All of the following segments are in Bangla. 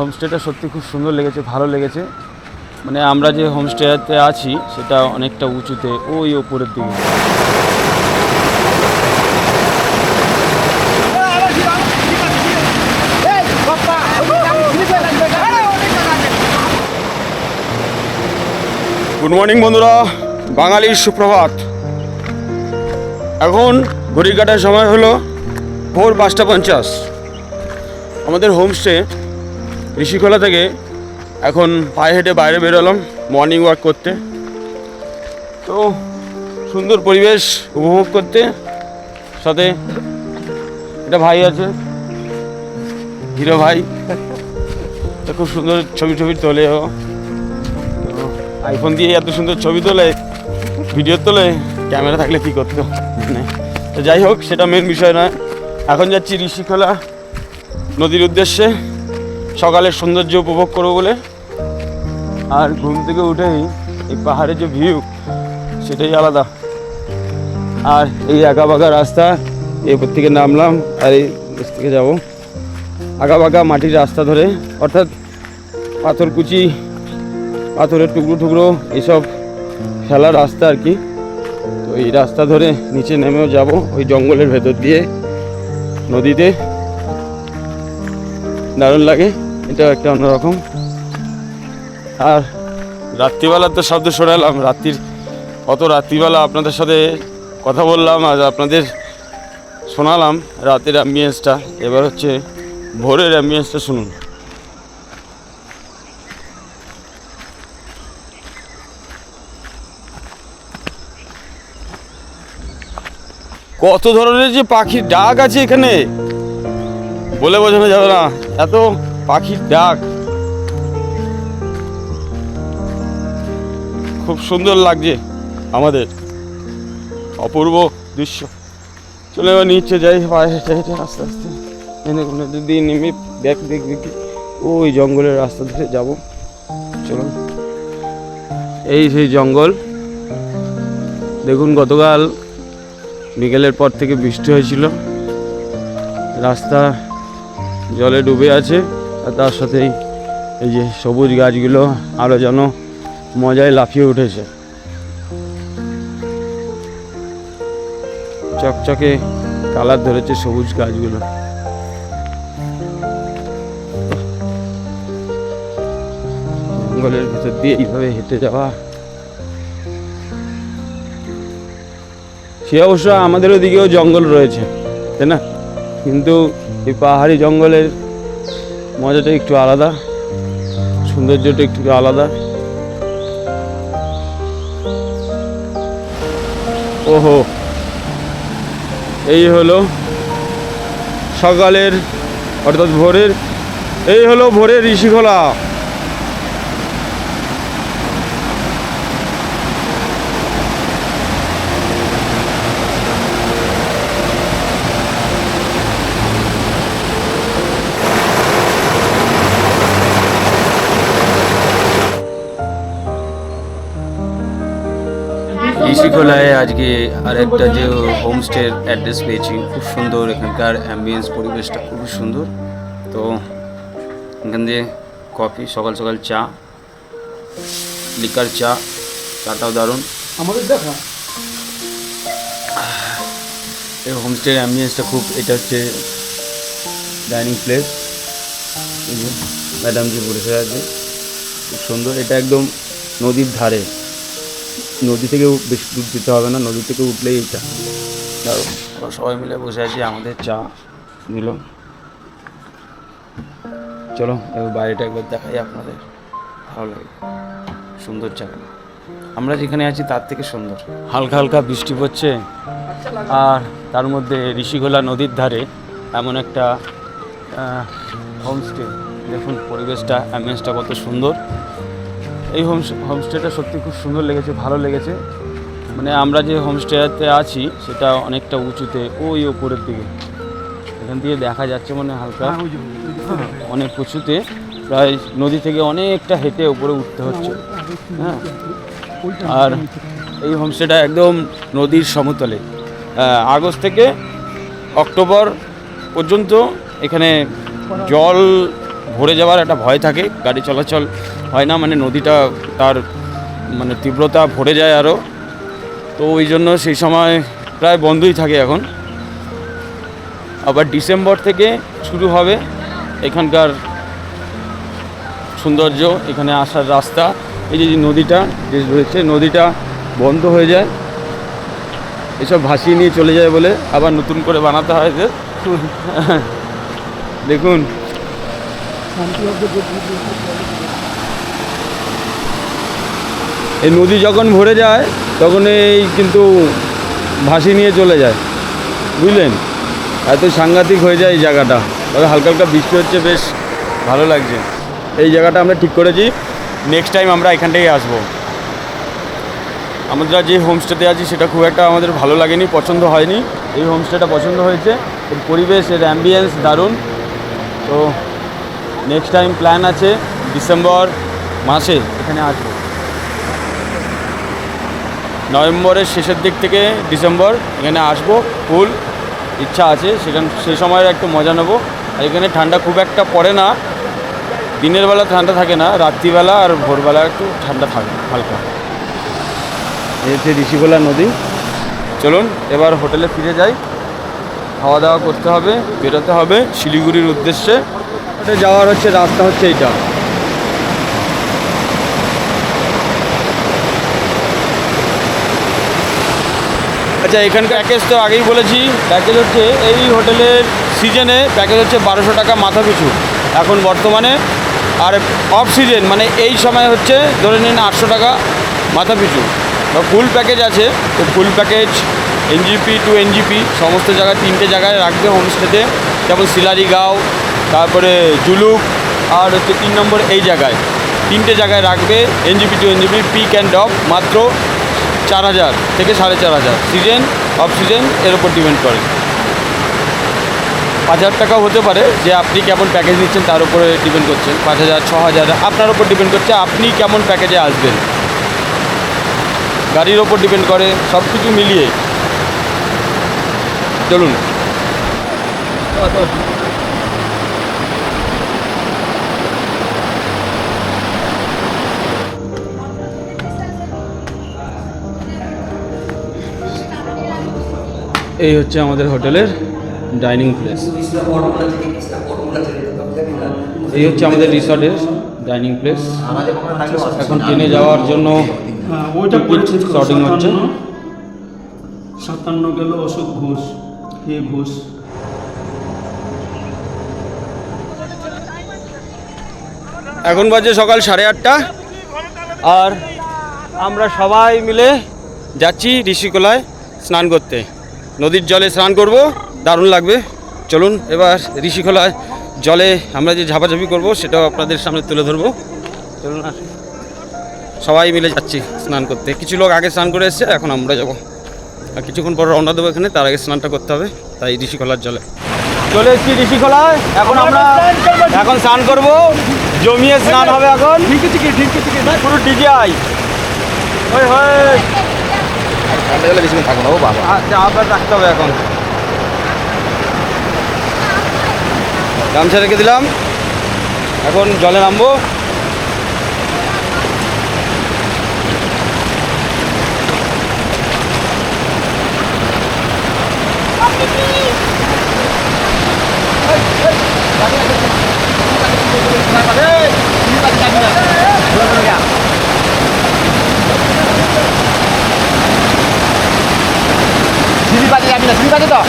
হোমস্টেটা সত্যি খুব সুন্দর লেগেছে, ভালো লেগেছে। মানে আমরা যে হোমস্টেতে আছি সেটা অনেকটা উঁচুতে, ওই ওপরের দিকে। গুড মর্নিং বন্ধুরা, বাঙালির সুপ্রভাত। এখন ঘড়ির কাটার সময় হলো ভোর 5:50। আমাদের হোমস্টে ঋষিখোলা থেকে এখন পায়ে হেঁটে বাইরে বেরোলাম মর্নিং ওয়াক করতে। তো সুন্দর পরিবেশ উপভোগ করতে, সাথে একটা ভাই আছে, হিরো ভাই, তো খুব সুন্দর ছবি তোলে। ও আইফোন দিয়ে এত সুন্দর ছবি তোলে, ভিডিও তোলে, ক্যামেরা থাকলে কী করতো মানে। তো যাই হোক, সেটা মেন বিষয় নয়। এখন যাচ্ছি ঋষিখোলা নদীর উদ্দেশ্যে সকালের সৌন্দর্য উপভোগ করবো বলে। আর ঘুম থেকে উঠেই এই পাহাড়ের যে ভিউ সেটাই আলাদা। আর এই আঁকাবাঁকা রাস্তা, এরপর থেকে নামলাম আর এই থেকে যাবো আঁকাবাঁকা মাটির রাস্তা ধরে, অর্থাৎ পাথরকুচি, পাথরের টুকরো এইসব ফেলা রাস্তা আর কি। তো এই রাস্তা ধরে নিচে নেমেও যাব ওই জঙ্গলের ভেতর দিয়ে নদীতে। দারুণ লাগে, এটা একটা অন্যরকম। আর রাত্রিবেলা তো শব্দ শোনালাম, রাত্রিবেলা আপনাদের সাথে কথা বললাম আর আপনাদের শোনালাম রাতের অ্যাম্বিয়েন্সটা। এবার হচ্ছে ভোরের অ্যাম্বিয়েন্সটা শুনুন। কত ধরনের যে পাখির ডাক আছে এখানে, বলে বোঝানো যাবে না, এত পাখির ডাক। খুব সুন্দর লাগছে আমাদের, অপূর্ব দৃশ্য। চলে এবার নিচে যাই, পায়ে হেঁটে হেঁটে আস্তে আস্তে যদি নেমে দেখি ওই জঙ্গলের রাস্তা ধরে যাব। চলুন, এই সেই জঙ্গল। দেখুন, গতকাল বিকেলের পর থেকে বৃষ্টি হয়েছিল, রাস্তা জলে ডুবে আছে। আর তার সাথেই এই যে সবুজ গাছগুলো আরও যেন মজায় লাফিয়ে উঠেছে। চকচকে কালার ধরেছে সবুজ গাছগুলো। জঙ্গলের ভিতর দিয়ে এইভাবে হেঁটে যাওয়া, সে অবশ্য আমাদের ওদিকেও জঙ্গল রয়েছে, তাই না? কিন্তু এই পাহাড়ি জঙ্গলের মজাটা একটু আলাদা, সৌন্দর্যটা একটু আলাদা। ওহো, এই হলো সকালের অর্থাৎ ভোরের, এই হলো ভোরের ঋষিখোলা। ঋষিখোলায় আজকে আরেকটা যে হোমস্টের অ্যাড্রেস পেয়েছি, খুব সুন্দর। এখানকার অ্যাম্বিয়েন্স, পরিবেশটা খুবই সুন্দর। তো এখান দিয়ে কফি, সকাল সকাল চা, লিকার চাটাও দারুণ আমাদের দেখা। এই হোমস্টের অ্যাম্বিয়েন্সটা খুব, এটা হচ্ছে ডাইনিং প্লেস। এই যে ম্যাডামজি বসে আছে, খুব সুন্দর। এটা একদম নদীর ধারে, নদী থেকেও বেশি দূর যেতে হবে না, নদী থেকে উঠলেই এটা দারুণ। সবাই মিলে বসে আছি, আমাদের চা দিল। চলো এবার বাইরেটা একবার দেখাই আপনাদের, ভালো লাগে, সুন্দর জায়গা। আমরা যেখানে আছি তার থেকে সুন্দর। হালকা হালকা বৃষ্টি পড়ছে, আর তার মধ্যে ঋষিখোলা নদীর ধারে এমন একটা হোমস্টে। দেখুন পরিবেশটা, অ্যাম্বিয়েন্সটা কত সুন্দর। এই হোমস্টেটা সত্যি খুব সুন্দর লেগেছে, ভালো লেগেছে। মানে আমরা যে হোমস্টেতে আছি সেটা অনেকটা উঁচুতে, ওই ওপরের দিকে। এখান থেকে দেখা যাচ্ছে মানে হালকা অনেক উঁচুতে, প্রায় নদী থেকে অনেকটা হেঁটে উপরে উঠতে হচ্ছে। হ্যাঁ, আর এই হোমস্টেটা একদম নদীর সমতলে। আগস্ট থেকে অক্টোবর পর্যন্ত এখানে জল ভরে যাওয়ার একটা ভয় থাকে, গাড়ি চলাচল হয় না, মানে নদীটা তার মানে তীব্রতা ভরে যায় আরও, তো ওই জন্য সেই সময় প্রায় বন্ধই থাকে এখন। আবার ডিসেম্বর থেকে শুরু হবে এখানকার সৌন্দর্য, এখানে আসার রাস্তা, এই যে নদীটা যে রয়েছে নদীটা বন্ধ হয়ে যায়, এসব ভাসিয়ে নিয়ে চলে যায় বলে আবার নতুন করে বানাতে হয়। যে দেখুন এই নদী যখন ভরে যায় তখন এই কিন্তু ভাসিয়ে নিয়ে চলে যায়, বুঝলেন, এত সাংঘাতিক হয়ে যায় এই জায়গাটা। তবে হালকা হালকা বৃষ্টি হচ্ছে, বেশ ভালো লাগছে। এই জায়গাটা আমরা ঠিক করেছি, নেক্সট টাইম আমরা এখান থেকেই আসবো। আমরা যে হোমস্টেতে আছি সেটা খুব একটা আমাদের ভালো লাগেনি, পছন্দ হয়নি। এই হোমস্টেটা পছন্দ হয়েছে, এর পরিবেশ, এর অ্যাম্বিয়েন্স দারুণ। তো নেক্সট টাইম প্ল্যান আছে ডিসেম্বর মাসে এখানে আসবো, নভেম্বরের শেষের দিক থেকে ডিসেম্বর এখানে আসবো, ফুল ইচ্ছা আছে সেখানে, সেই সময়ের একটু মজা নেবো। আর এখানে ঠান্ডা খুব একটা পড়ে না, দিনের বেলা ঠান্ডা থাকে না, রাত্রিবেলা আর ভোরবেলা একটু ঠান্ডা থাকে হালকা। এই হচ্ছে ঋষিখোলা নদী। চলুন এবার হোটেলে ফিরে যাই, খাওয়া দাওয়া করতে হবে, বেরোতে হবে শিলিগুড়ির উদ্দেশ্যে। যাওয়ার হচ্ছে রাস্তা হচ্ছে এইটা। আচ্ছা, এখানকার প্যাকেজ তো আগেই বলেছি, প্যাকেজ হচ্ছে এই হোটেলের সিজনে প্যাকেজ হচ্ছে 1200 টাকা মাথা পিছু এখন বর্তমানে। আর অফ সিজন মানে এই সময় হচ্ছে ধরে নিন 800 টাকা মাথা পিছু। ফুল প্যাকেজ আছে, তো full package NJP to NJP সমস্ত জায়গায় 3টে জায়গায় রাখবে হোমস্টেতে, যেমন শিলারিগাঁও, তারপরে জুলুক, আর হচ্ছে 3 নম্বর এই জায়গায় 3টে জায়গায় রাখবে NJP to NJP, pick and drop, মাত্র 4000 থেকে 4500। সিজন অফ সিজন এর উপর ডিপেন্ড করে। 5000 টাকাও হতে পারে, যে আপনি কেমন প্যাকেজ নিচ্ছেন তার উপরে ডিপেন্ড করছে। 5000 6000 আপনার উপর ডিপেন্ড করছে আপনি কেমন প্যাকেজে আসবেন, গাড়ির ওপর ডিপেন্ড করে, সব কিছু মিলিয়ে। চলুন এই হচ্ছে আমাদের হোটেলের ডাইনিং প্লেস, এই হচ্ছে আমাদের রিসর্টের ডাইনিং প্লেস। এখন ট্রেনে যাওয়ার জন্য শর্টিং হচ্ছে। 57 গেল অশোক ঘোষ, এ ঘোষ। এখন বাজে সকাল 8:30, আর আমরা সবাই মিলে যাচ্ছি ঋষিখোলায় স্নান করতে। নদীর জলে স্নান করব, দারুণ লাগবে। চলুন এবার ঋষিখোলায় জলে আমরা যে ঝাপাঝাপি করব সেটাও আপনাদের সামনে তুলে ধরবো। চলুন সবাই মিলে যাচ্ছি স্নান করতে। কিছু লোক আগে স্নান করে এসছে, এখন আমরা যাব, আর কিছুক্ষণ পর রওনা দেবো এখানে, তার আগে স্নানটা করতে হবে, তাই ঋষিখোলার জলে চলে এসেছি ঋষিখোলায়। এখন আমরা স্নান করব, জমিয়ে স্নান হবে এখন। পুরো ডিজাই ওই হয় ঠান্ডা জলে বেশিক্ষণ থাকবো না, ও বাবা আবার রাখতে হবে। এখন গামছা রেখে দিলাম, এখন জলে নামবো। সিঁড়িপাতে যাবি না, সিঁড়িপাতে তো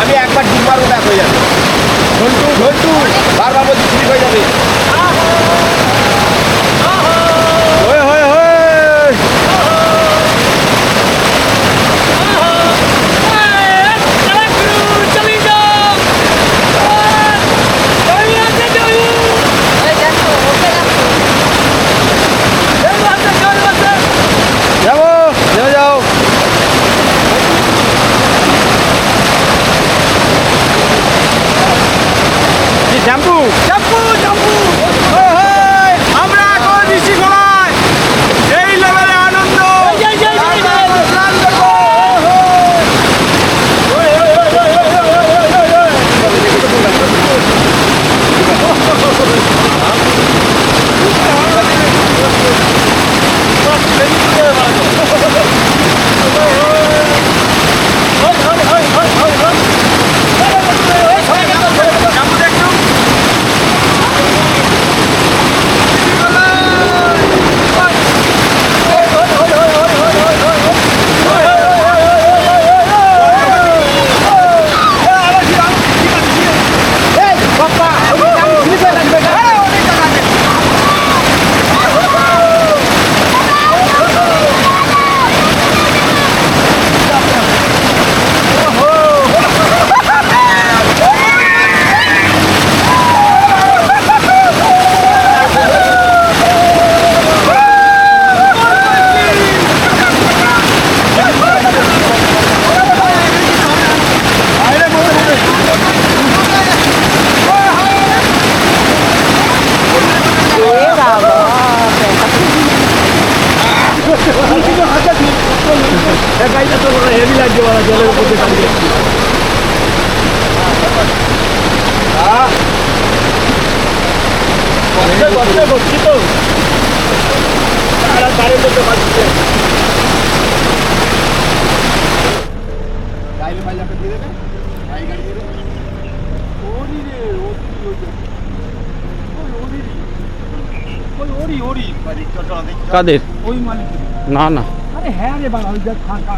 আমি একবার ডিম্বার ব্যাক হয়ে যাবে, ঘন্টু ঘন্টু বারবার বলছি স্লিপ হয়ে যাবে। জাম্পু জাম্পু জাম্পু আমরা এখন ঋষিখোলায় এই লেভেলে আনন্দ হেভি লাগছে বলা জলের উপর দিয়ে দাঁড়িয়ে যাচ্ছি। করছি তো বাইরে যেতে পারছে গাড়ি মাইলাটা দিয়ে দেবে গাড়ি গাড়ি দিয়ে দেবে ওরি রে ওরি ওরি কাদের ওই মালিক না না আরে হ্যাঁ রে বাবা ওই দেখ ফাঁকা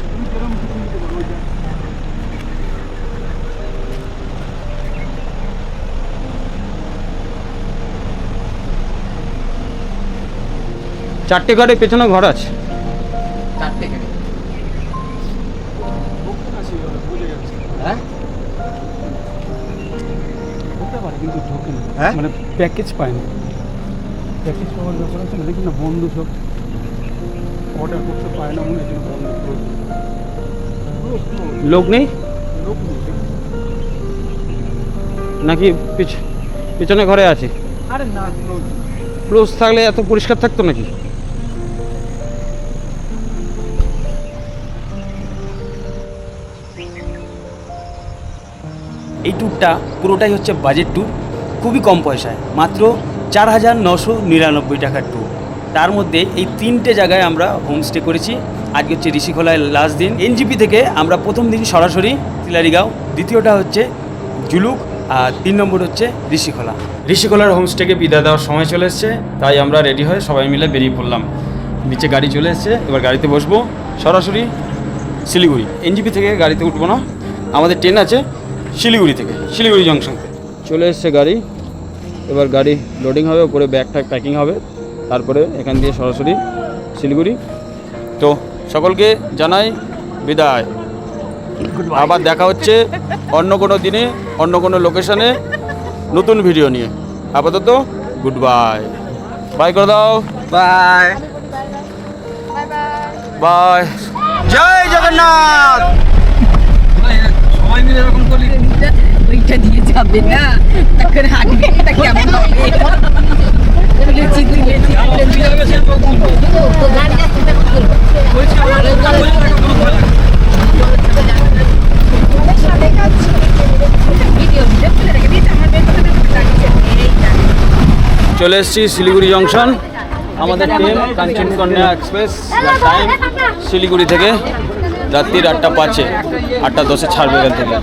তুমি যেরকম কিছু নিতে পারো ওই দেখ চারটে ঘরের পেছনে ঘর আছে হ্যাঁ হতে পারে কিন্তু ঢোকে না হ্যাঁ? মানে প্যাকেজ পায় না প্যাকেজ পাওয়ার ব্যাপার আছে না দেখি না বন্ধু সব অর্ডার করতে পায় না মনে হয় যেন বন্ধ লোক নেই লোক নেই। নাকি পিছনে ঘরে আছে আরে না লোক ক্লোজ থাকলে এত পরিষ্কার থাকতো নাকি এই ট্যুরটা পুরোটাই হচ্ছে বাজেট ট্যুর খুবই কম পয়সায় মাত্র 4,999 টাকার ট্যুর তার মধ্যে এই 3টে জায়গায় আমরা হোমস্টে করেছি আজকে হচ্ছে ঋষিখোলায় লাস্ট দিন এনজিপি থেকে আমরা প্রথম দিন সরাসরি তিলারিগাঁও দ্বিতীয়টা হচ্ছে জুলুক আর 3 নম্বর হচ্ছে ঋষিখোলার হোমস্টেকে বিদায় দেওয়ার সময় চলে এসছে তাই আমরা রেডি হয়ে সবাই মিলে বেরিয়ে পড়লাম নিচে গাড়ি চলে এসছে এবার গাড়িতে বসবো সরাসরি শিলিগুড়ি এনজিপি থেকে গাড়িতে উঠবো না আমাদের ট্রেন আছে শিলিগুড়ি থেকে শিলিগুড়ি জংশন থেকে চলে এসছে গাড়ি এবার গাড়ি লোডিং হবে উপরে ব্যাগ ট্যাগ প্যাকিং হবে তারপরে এখান দিয়ে সরাসরি শিলিগুড়ি তো সকলকে জানাই বিদায় আবার দেখা হচ্ছে অন্য কোনো দিনে অন্য কোনো লোকেশনে নতুন ভিডিও নিয়ে আপাতত গুড বাই বাই করে দাও বাই বাই জয় জগন্নাথ সবাই মিলে এরকম করলি ওইটা দিয়ে যাবে না তখন হাঁটবে এটা কেমন হবে তুলেছি তো গাড়ি যাচ্ছে চলে এসেছি শিলিগুড়ি জংশন আমাদের train Kanchankanya express time Siliguri থেকে রাত্রির 8:05 8:10 ছাড়বে এখান থেকে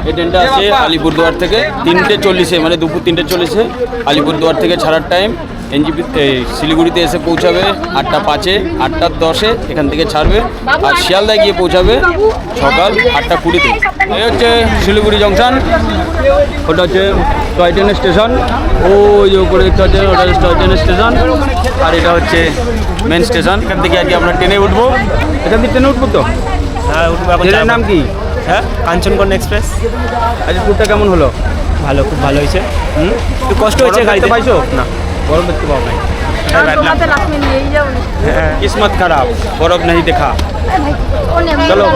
এই ট্রেনটা আছে আলিপুরদুয়ার থেকে 3:40 মানে দুপুর 3:40 আলিপুরদুয়ার থেকে ছাড়ার টাইম এনজিপি শিলিগুড়িতে এসে পৌঁছাবে 8:05 8:10 এখান থেকে ছাড়বে আর শিয়ালদায় গিয়ে পৌঁছাবে সকাল 8:20 এই হচ্ছে শিলিগুড়ি জংশন ওটা হচ্ছে টয় ট্রেনের স্টেশন ওই যে উপরে দেখতে হচ্ছে ওটা হচ্ছে টয় ট্রেনের স্টেশন আর এটা হচ্ছে মেন স্টেশন এখান থেকে আজকে আমরা ট্রেনে উঠবো এখান থেকে ট্রেনে উঠবো তো হ্যাঁ উঠবো এখন ট্রেনের নাম কি হ্যাঁ কাঞ্চনকন্যা এক্সপ্রেস আজকে ট্যুরটা কেমন হলো ভালো খুব ভালো হয়েছে হুম একটু কষ্ট হচ্ছে গাড়িতে পাইছো না বরফ দেখতে পাও নাই হ্যাঁ কিসমত খারাপ বরফ नहीं देखा চলো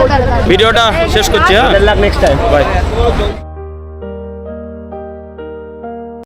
ভিডিওটা শেষ করছি হ্যাঁ লাখ নেক্সট টাইম বাই